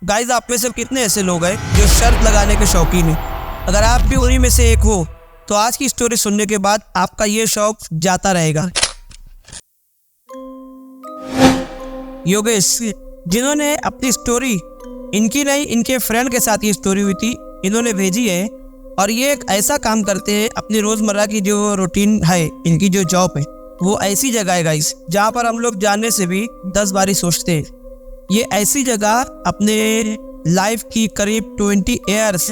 Guys, आप में से कितने ऐसे लोग हैं जो शर्त लगाने के शौकीन हैं? अगर आप भी उन्हीं में से एक हो तो आज की स्टोरी सुनने के बाद आपका ये शौक जाता रहेगा। योगेश, जिन्होंने अपनी स्टोरी इनकी नहीं इनके फ्रेंड के साथ ये स्टोरी हुई थी, इन्होंने भेजी है। और ये एक ऐसा काम करते हैं, अपनी रोज़मर्रा की जो रूटीन है, इनकी जो जॉब है, वो ऐसी जगह है गाइस जहाँ पर हम लोग जाने से भी 10 बारी सोचते हैं। ये ऐसी जगह अपने लाइफ की करीब 20 ईयर्स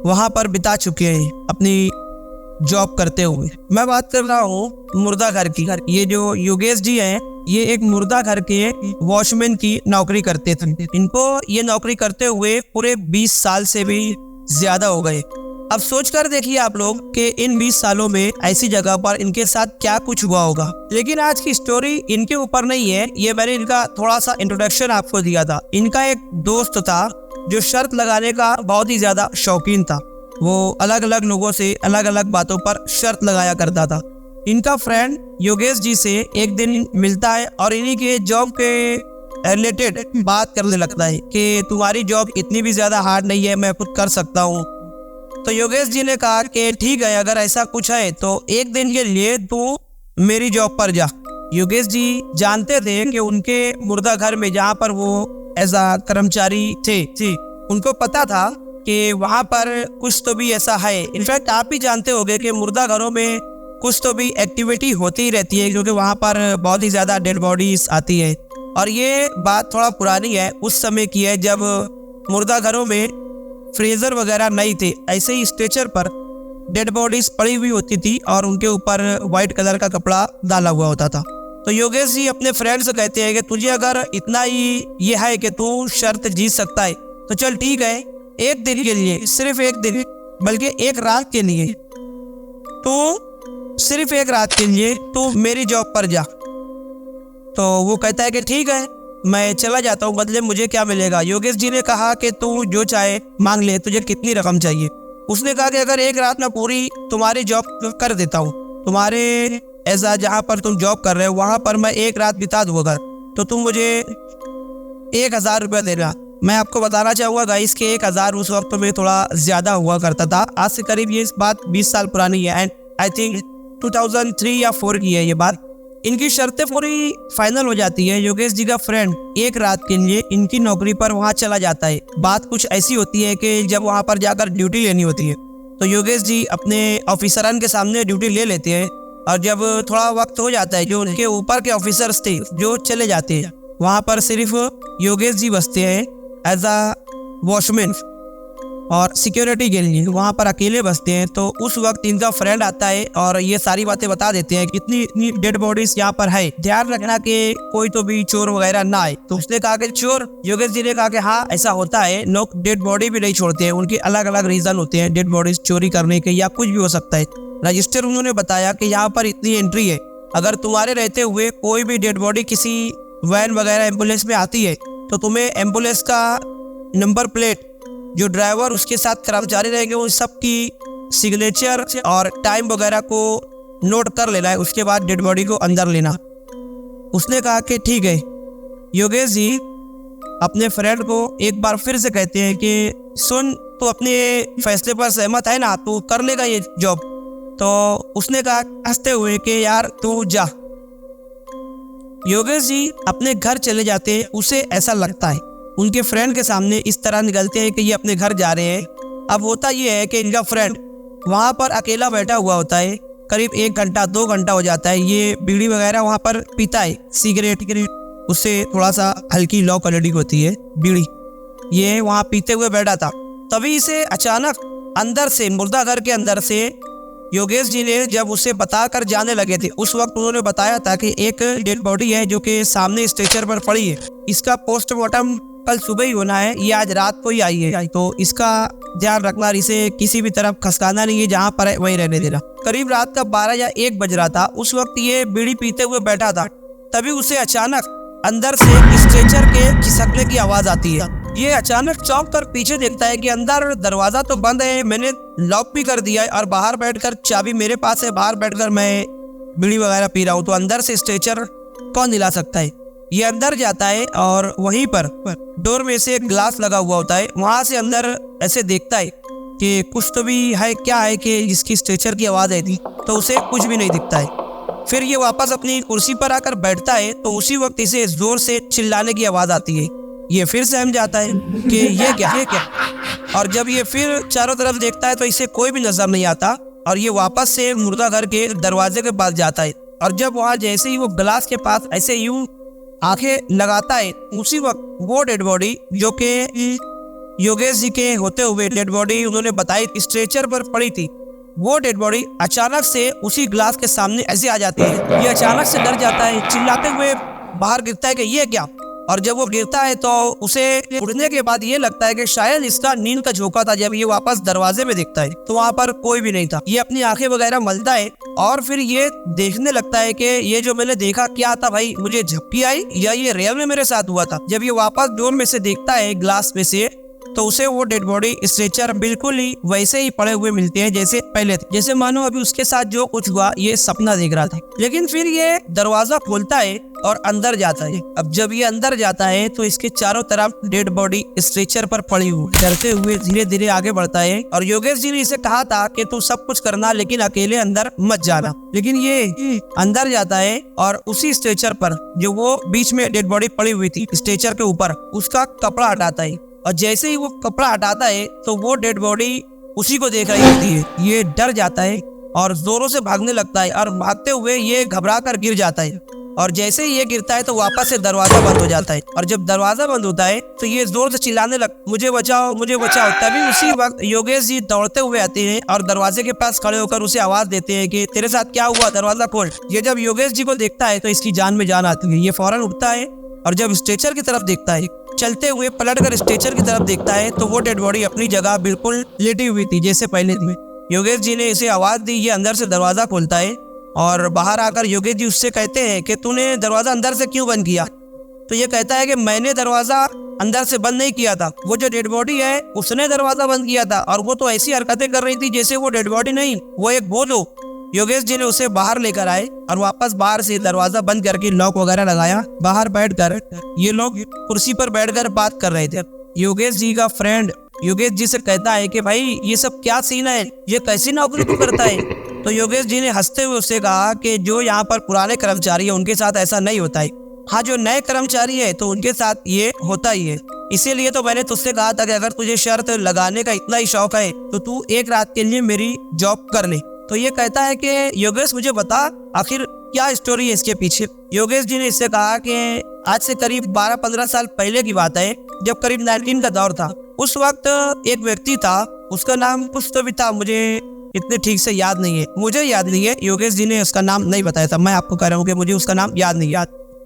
वहाँ पर बिता चुके हैं अपनी जॉब करते हुए। मैं बात कर रहा हूँ मुर्दा घर की। ये जो योगेश जी हैं, ये एक मुर्दा घर के वॉचमैन की नौकरी करते थे। इनको ये नौकरी करते हुए पूरे 20 साल से भी ज्यादा हो गए। अब सोच कर देखिए आप लोग कि इन 20 सालों में ऐसी जगह पर इनके साथ क्या कुछ हुआ होगा। लेकिन आज की स्टोरी इनके ऊपर नहीं है, ये मैंने इनका थोड़ा सा इंट्रोडक्शन आपको दिया था। इनका एक दोस्त था जो शर्त लगाने का बहुत ही ज्यादा शौकीन था। वो अलग अलग लोगों से अलग अलग बातों पर शर्त लगाया करता था। इनका फ्रेंड योगेश जी से एक दिन मिलता है और इन्हीं के जॉब के रिलेटेड बात करने लगता है कि तुम्हारी जॉब इतनी भी ज्यादा हार्ड नहीं है, मैं खुद कर सकता हूँ। तो योगेश जी ने कहा कि ठीक है, अगर ऐसा कुछ है तो एक दिन के लिए तू मेरी जॉब पर जा। योगेश जी जानते थे कि उनके मुर्दा घर में जहाँ पर वो एज अ कर्मचारी थे, उनको पता था कि वहाँ पर कुछ तो भी ऐसा है। इनफैक्ट आप भी जानते होंगे कि मुर्दा घरों में कुछ तो भी एक्टिविटी होती ही रहती है, क्योंकि वहाँ पर बहुत ही ज़्यादा डेड बॉडीज आती है। और ये बात थोड़ा पुरानी है, उस समय की है जब मुर्दा घरों में फ्रीजर वगैरह नहीं थे। ऐसे ही स्ट्रेचर पर डेड बॉडीज पड़ी हुई होती थी और उनके ऊपर वाइट कलर का कपड़ा डाला हुआ होता था। तो योगेश जी अपने फ्रेंड से कहते हैं कि तुझे अगर इतना ही ये है कि तू शर्त जीत सकता है तो चल ठीक है, एक दिन के लिए, सिर्फ एक दिन, बल्कि एक रात के लिए, तो सिर्फ एक रात के लिए तू मेरी जॉब पर जा। तो वो कहता है कि ठीक है, मैं चला जाता हूँ, बदले मुझे क्या मिलेगा। योगेश जी ने कहा कि तू जो चाहे मांग ले, तुझे कितनी रकम चाहिए। उसने कहा कि अगर एक रात में पूरी तुम्हारी जॉब कर देता हूँ, तुम्हारे ऐसा जहाँ पर तुम जॉब कर रहे हो वहाँ पर मैं एक रात बिता दूंगा, तो तुम मुझे 1000 रुपया देना। मैं आपको बताना चाहूँगा गाइस कि 1000 उस वक्त में थोड़ा ज़्यादा हुआ करता था। आज से करीब ये बात 20 साल पुरानी है एंड आई थिंक 2003 या 4 की है ये बात। इनकी शर्तें पूरी फाइनल हो जाती है। योगेश जी का फ्रेंड एक रात के लिए इनकी नौकरी पर वहाँ चला जाता है। बात कुछ ऐसी होती है कि जब वहाँ पर जाकर ड्यूटी लेनी होती है तो योगेश जी अपने ऑफिसरन के सामने ड्यूटी ले लेते हैं। और जब थोड़ा वक्त हो जाता है, जो उनके ऊपर के ऑफिसर्स थे जो चले जाते हैं, वहाँ पर सिर्फ योगेश जी बसते हैं एज अ वॉचमैन और सिक्योरिटी के लिए वहाँ पर अकेले बसते हैं। तो उस वक्त इनका फ्रेंड आता है और ये सारी बातें बता देते हैं कि इतनी डेड बॉडीज यहाँ पर है, ध्यान रखना कि कोई तो भी चोर वगैरह ना आए। तो उसने कहा कि चोर? योगेश जी ने कहा कि हाँ, ऐसा होता है, लोग डेड बॉडी भी नहीं छोड़ते हैं, उनके अलग अलग रीजन होते हैं डेड बॉडीज चोरी करने के, या कुछ भी हो सकता है। रजिस्टर उन्होंने बताया कि यहाँ पर इतनी एंट्री है, अगर तुम्हारे रहते हुए कोई भी डेड बॉडी किसी वैन वगैरह एम्बुलेंस में आती है तो तुम्हें एम्बुलेंस का नंबर प्लेट, जो ड्राइवर उसके साथ कर्मचारी रहेंगे, उन सब की सिग्नेचर और टाइम वगैरह को नोट कर लेना है, उसके बाद डेड बॉडी को अंदर लेना। उसने कहा कि ठीक है। योगेश जी अपने फ्रेंड को एक बार फिर से कहते हैं कि सुन, तू अपने फैसले पर सहमत है ना, तू कर लेगा ये जॉब? तो उसने कहा हंसते हुए कि यार तू जा। योगेश जी अपने घर चले जाते हैं। उसे ऐसा लगता है उनके फ्रेंड के सामने इस तरह निकलते हैं कि ये अपने घर जा रहे हैं। अब होता ये है कि इनका फ्रेंड वहाँ पर अकेला बैठा हुआ होता है, करीब 1 घंटा 2 घंटा हो जाता है। ये बीड़ी वगैरह वहाँ पर पीता है, सिगरेट, उससे थोड़ा सा हल्की लो क्वालिटी होती है बीड़ी, ये वहाँ पीते हुए बैठा था। तभी इसे अचानक अंदर से, मुर्दा घर के अंदर से, योगेश जी ने जब उसे बताकर जाने लगे थे, उस वक्त उन्होंने बताया था कि एक डेड बॉडी है जो कि सामने स्ट्रेचर पर पड़ी है, इसका पोस्टमार्टम कल सुबह ही होना है, ये आज रात को ही आई है, तो इसका ध्यान रखना, इसे किसी भी तरफ खसकाना नहीं है, जहाँ पर है वहीं रहने देना। करीब रात का 12 या 1 बज रहा था। उस वक्त ये बीड़ी पीते हुए बैठा था। तभी उसे अचानक अंदर से स्ट्रेचर के खिसकने की आवाज आती है। ये अचानक चौंक कर पीछे देखता है कि अंदर दरवाजा तो बंद है, मैंने लॉक भी कर दिया है और बाहर बैठकर चाबी मेरे पास है, बाहर बैठकर मैं बीड़ी वगैरह पी रहा हूँ, तो अंदर से स्ट्रेचर कौन हिला सकता है? ये अंदर जाता है और वहीं पर डोर में से एक ग्लास लगा हुआ होता है, वहां से अंदर ऐसे देखता है कि कुछ तो भी है, क्या है कि जिसकी स्ट्रेचर की आवाज़ आई थी, तो उसे कुछ भी नहीं दिखता है। फिर ये वापस अपनी कुर्सी पर आकर बैठता है तो उसी वक्त इसे जोर से चिल्लाने की आवाज़ आती है। ये फिर सहम जाता है कि ये क्या, और जब ये फिर चारों तरफ देखता है तो इसे कोई भी नजर नहीं आता और ये वापस से मुर्दा घर के दरवाजे के पास जाता है। और जब वहाँ जैसे ही वो ग्लास के पास ऐसे यूं आंखें लगाता है, उसी वक्त वो डेड बॉडी जो कि योगेश जी के होते हुए डेड बॉडी उन्होंने बताई स्ट्रेचर पर पड़ी थी, वो डेड बॉडी अचानक से उसी ग्लास के सामने ऐसे आ जाती है। ये अचानक से डर जाता है, चिल्लाते हुए बाहर गिरता है कि ये क्या। और जब वो गिरता है तो उसे उड़ने के बाद ये लगता है कि शायद इसका नींद का झोंका था। जब ये वापस दरवाजे में देखता है तो वहाँ पर कोई भी नहीं था। ये अपनी आंखें वगैरह मलता है और फिर ये देखने लगता है कि ये जो मैंने देखा क्या था भाई, मुझे झपकी आई या ये रियल में मेरे साथ हुआ था। जब ये वापस डोर में से देखता है ग्लास में से, तो उसे वो डेड बॉडी स्ट्रेचर बिल्कुल ही वैसे ही पड़े हुए मिलते हैं जैसे पहले थे, जैसे मानो अभी उसके साथ जो कुछ हुआ ये सपना देख रहा था। लेकिन फिर ये दरवाजा खोलता है और अंदर जाता है। अब जब ये अंदर जाता है तो इसके चारों तरफ डेड बॉडी स्ट्रेचर पर पड़ी हुई। डरते हुए धीरे धीरे आगे बढ़ता है और योगेश जी ने इसे कहा था कि तू सब कुछ करना लेकिन अकेले अंदर मत जाना। लेकिन ये अंदर जाता है और उसी स्ट्रेचर पर जो वो बीच में डेड बॉडी पड़ी हुई थी स्ट्रेचर के ऊपर, उसका कपड़ा हटाता है। और जैसे ही वो कपड़ा हटाता है तो वो डेड बॉडी उसी को देख रही होती है। ये डर जाता है और जोरों से भागने लगता है और भागते हुए ये घबरा कर गिर जाता है। और जैसे ही ये गिरता है तो वापस से दरवाजा बंद हो जाता है। और जब दरवाजा बंद होता है तो ये जोर से चिल्लाने मुझे बचाओ, मुझे बचाओ। तभी उसी वक्त योगेश जी दौड़ते हुए आते हैं और दरवाजे के पास खड़े होकर उसे आवाज देते हैं कि तेरे साथ क्या हुआ, दरवाजा खोल। ये जब योगेश जी को देखता है तो इसकी जान में जान आती है। ये फौरन उठता है और जब स्ट्रेचर की तरफ देखता है, चलते हुए पलटकर स्ट्रेचर की तरफ देखता है तो वो डेड बॉडी अपनी जगह बिल्कुल लेटी हुई थी जैसे पहले थी। योगेश जी ने इसे आवाज दी, ये अंदर से दरवाजा खोलता है और बाहर आकर योगेश जी उससे कहते हैं कि तूने दरवाजा अंदर से क्यों बंद किया। तो ये कहता है कि मैंने दरवाजा अंदर से बंद नहीं किया था, वो जो डेड बॉडी है उसने दरवाजा बंद किया था और वो तो ऐसी हरकतें कर रही थी जैसे वो डेड बॉडी नहीं, वो एक भूत हो। योगेश जी ने उसे बाहर लेकर आए और वापस बाहर से दरवाजा बंद करके लॉक वगैरह लगाया। बाहर बैठकर ये लोग कुर्सी पर बैठकर बात कर रहे थे। योगेश जी का फ्रेंड योगेश जी से कहता है कि भाई ये सब क्या सीन है, ये कैसी नौकरी तू करता है। तो योगेश जी ने हंसते हुए उससे कहा कि जो यहाँ पर पुराने कर्मचारी है उनके साथ ऐसा नहीं होता है, हाँ जो नए कर्मचारी है तो उनके साथ ये होता ही है। इसीलिए तो मैंने तुझसे कहा था कि अगर तुझे शर्त लगाने का इतना ही शौक है तो तू एक रात के लिए मेरी जॉब कर ले। तो ये कहता है कि योगेश मुझे बता आखिर क्या स्टोरी है इसके पीछे। योगेश जी ने इससे कहा कि आज से करीब 12-15 साल पहले की बात है, जब करीब 19 का दौर था। उस वक्त एक व्यक्ति था, उसका नाम कुछ तो भी था, मुझे इतने ठीक से याद नहीं है, मुझे याद नहीं है। योगेश जी ने उसका नाम नहीं बताया था, मैं आपको कह रहा हूँ कि मुझे उसका नाम याद नहीं।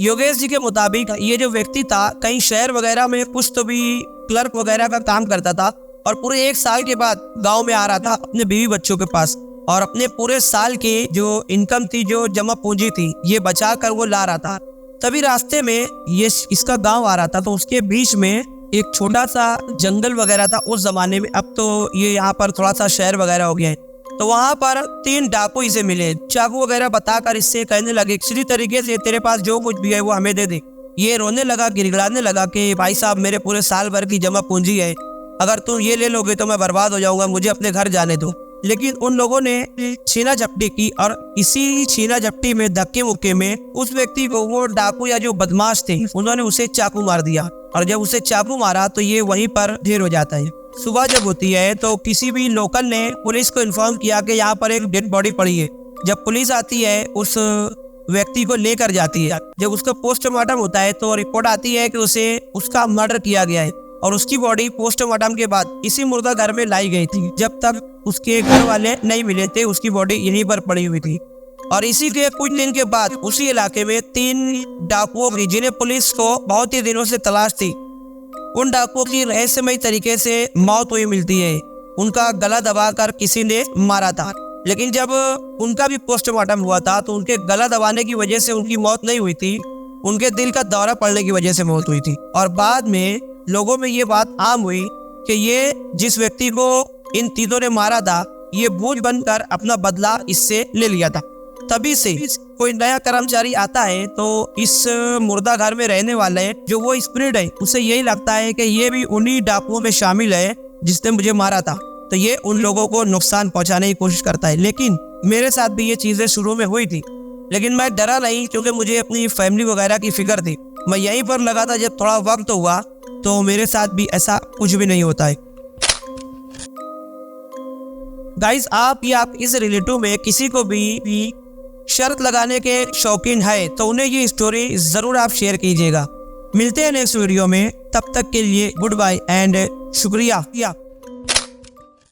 योगेश जी के मुताबिक ये जो व्यक्ति था कहीं शहर वगैरह में कुछ तो भी क्लर्क वगैरह का काम करता था और पूरे 1 साल के बाद गाँव में आ रहा था अपने बीवी बच्चों के पास और अपने पूरे साल के जो इनकम थी, जो जमा पूंजी थी, ये बचा कर वो ला रहा था। तभी रास्ते में ये इसका गांव आ रहा था तो उसके बीच में एक छोटा सा जंगल वगैरह था उस जमाने में। अब तो ये यहाँ पर थोड़ा सा शहर वगैरह हो गया है। तो वहाँ पर 3 डाकू इसे मिले, चाकू वगैरह बताकर इससे कहने लगे किसी तरीके से तेरे पास जो कुछ भी है वो हमें दे दे। ये रोने लगा, गिड़गिड़ाने लगा कि भाई साहब मेरे पूरे साल भर की जमा पूंजी है, अगर तुम ये ले लोगे तो मैं बर्बाद हो जाऊंगा, मुझे अपने घर जाने दो। लेकिन उन लोगों ने छीना झपटी की और इसी छीना झपटी में धक्के मुक्के में उस व्यक्ति को, वो डाकू या जो बदमाश थे, उन्होंने उसे चाकू मार दिया। और जब उसे चाकू मारा तो ये वहीं पर ढेर हो जाता है। सुबह जब होती है तो किसी भी लोकल ने पुलिस को इन्फॉर्म किया कि यहाँ पर एक डेड बॉडी पड़ी है। जब पुलिस आती है उस व्यक्ति को लेकर जाती है। जब उसका पोस्टमार्टम होता है तो रिपोर्ट आती है कि उसे उसका मर्डर किया गया है और उसकी बॉडी पोस्टमार्टम के बाद इसी मुर्दा घर में लाई गई थी। जब तक उसके घर वाले नहीं मिले थे उसकी बॉडी यहीं पर पड़ी हुई थी। और इसी के कुछ दिन के बाद उसी इलाके में 3 डाकुओं की, जिन्हें पुलिस को बहुत ही दिनों से तलाश थी, उन डाकुओं की रहस्यमय तरीके से मौत हुई मिलती है। उनका गला दबाकर किसी ने मारा था। लेकिन जब उनका भी पोस्टमार्टम हुआ था तो उनके गला दबाने की वजह से उनकी मौत नहीं हुई थी, उनके दिल का दौरा पड़ने की वजह से मौत हुई थी। और बाद में लोगों में ये बात आम हुई कि ये जिस व्यक्ति को इन तीनों ने मारा था, ये भूत बनकर अपना बदला इससे ले लिया था। तभी से कोई नया कर्मचारी आता है तो इस मुर्दा घर में रहने वाले जो वो स्पिरिट है उसे यही लगता है कि ये भी उन्हीं डाकुओं में शामिल है जिसने मुझे मारा था, तो ये उन लोगों को नुकसान पहुंचाने की कोशिश करता है। लेकिन मेरे साथ भी ये चीज़ें शुरू में हुई थी, लेकिन मैं डरा नहीं क्योंकि मुझे अपनी फैमिली वगैरह की फिक्र थी। मैं यहीं पर लगा था। जब थोड़ा वक्त हुआ तो मेरे साथ भी ऐसा कुछ भी नहीं होता है। गाइस, आप या आप इस रिलेटिव में किसी को भी शर्त लगाने के शौकीन है तो उन्हें ये स्टोरी ज़रूर आप शेयर कीजिएगा। मिलते हैं नेक्स्ट वीडियो में, तब तक के लिए गुड बाय एंड शुक्रिया।